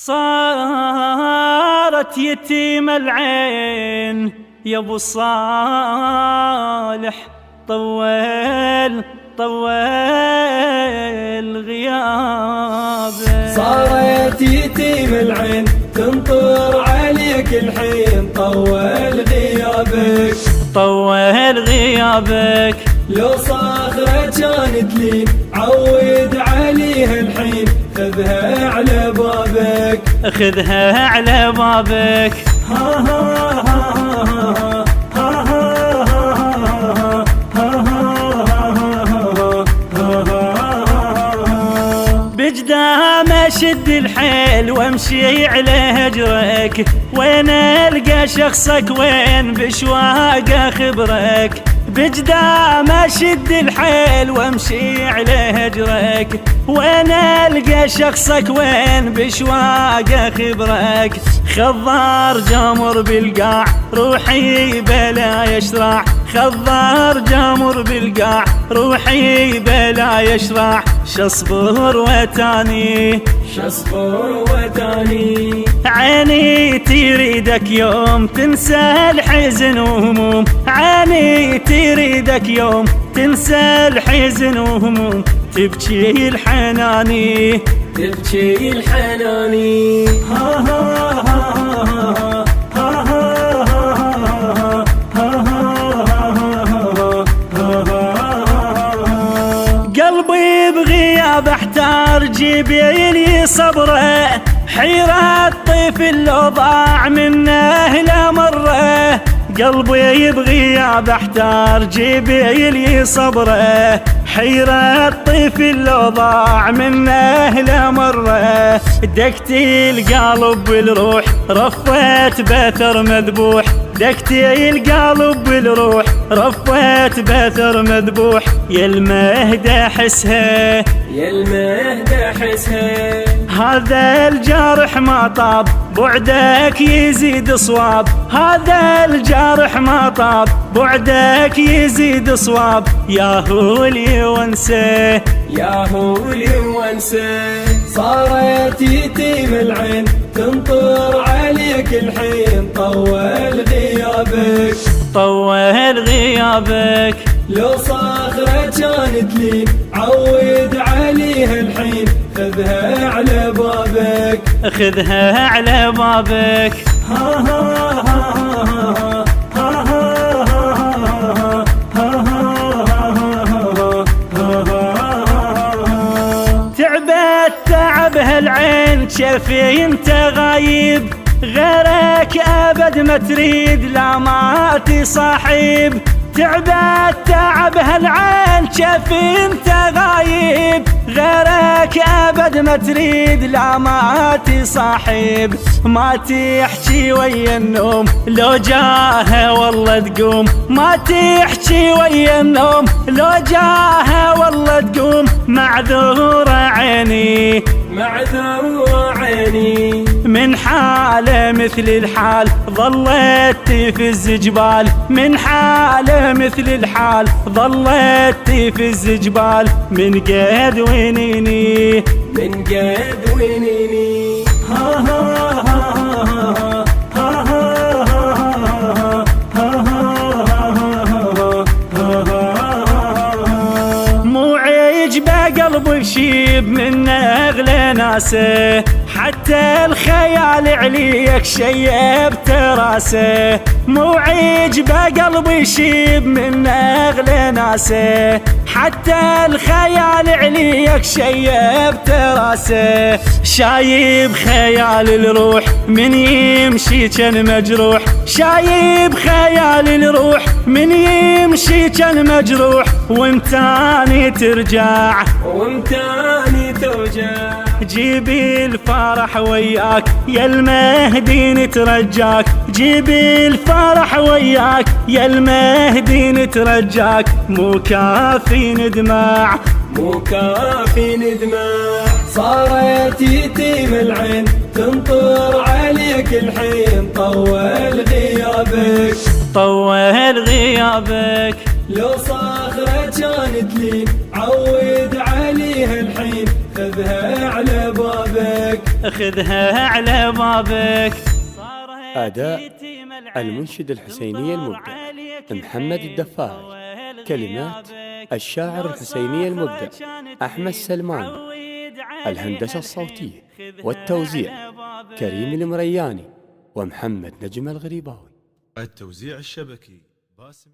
صارت يتيم العين يا ابو صالح، طول غيابك. صارت يتيم العين تنطر عليك الحين، طول غيابك طول غيابك. لو صاخرة كانت لي عود عليها الحين، خذها على بابك خذها على بابك. بجدام اشد الحيل وامشي على هجرك، وين القى شخصك وين بشواق اخبرك. بجدام اشد الحيل وامشي على هجرك، وين القى شخصك وين بشواق اخبرك. خضار جامر بالقاع روحي بلا يشرع، خضار جامر بالقاع روحي بلا يشرع. شصبر وتاني شصبر وتاني، عيني تريدك يوم تنسى الحزن وهموم، عيني تريدك يوم تنسى الحزن وهموم. تبكي الحناني تبكي الحناني. قلبي بغياب احتار جبيني صبره، حيرة الطفل لو ضاع منه لمره. قلبي بغياب احتار جبيني صبره، حيرة الطفل لو ضاع منه لمره. دقتي القلب والروح رفيت بثر مذبوح، دقتي القلب والروح رفيت بثر مذبوح. يا المهدى حسها يا المهدى حسها، هذا الجارح ما طاب بعدك يزيد صواب، هذا الجارح ما طاب بعدك يزيد صواب. يا هولي وانسى يا هولي وانسى. صارت يتيم العين تنطر عليك الحين، طول غيابك طول غيابك. لو صاخرة كانت لي عود عليها الحين، خذها على بابك خذها على بابك. تعبت تعب هالعين شفي انت غايب، غيرك ابد ما تريد لا ما تصاحب. تعبت تعب هالعين شفي انت غايب، غيرك ابد ما تريد لا ما تصاحب. ما تحكي ويا النوم لو جاها والله تقوم، ما تحكي ويا النوم لو جاها والله تقوم. معذورة عيني معذورة عيني، من حالة مثل الحال ظلت تفز جبال، من حالة مثل الحال ظلت تفز جبال. من قد ونيني من قد ونيني. مو عجبه قلب شيب من اغلى ناسه، حتى الخيال عليك شيبت راسه. مو عجبه قلبي يشيب من اغلى ناسه، حتى الخيال عليك شيبت راسه. شايب خيال الروح من يمشي كان مجروح، شايب خيال الروح من يمشي كان مجروح. وامتاني ترجع وامتاني ترجع، جيبي الفرح وياك يا المهدي نترجاك، جيبي الفرح وياك يا المهدي نترجاك. مو كافي ندمع مو كافي ندمع. صارت يتيم العين تنطر عليك الحين، طول غيابك طول غيابك. لو صاخرة كانت لي عود عليها الحين، خذها على بابك خذها على بابك. أداء المنشد الحسيني المبدع محمد الدفاعي. كلمات الشاعر الحسيني المبدع أحمد سلمان. الهندسة الصوتية والتوزيع كريم المرياني ومحمد نجم الغريباوي. التوزيع الشبكي باسم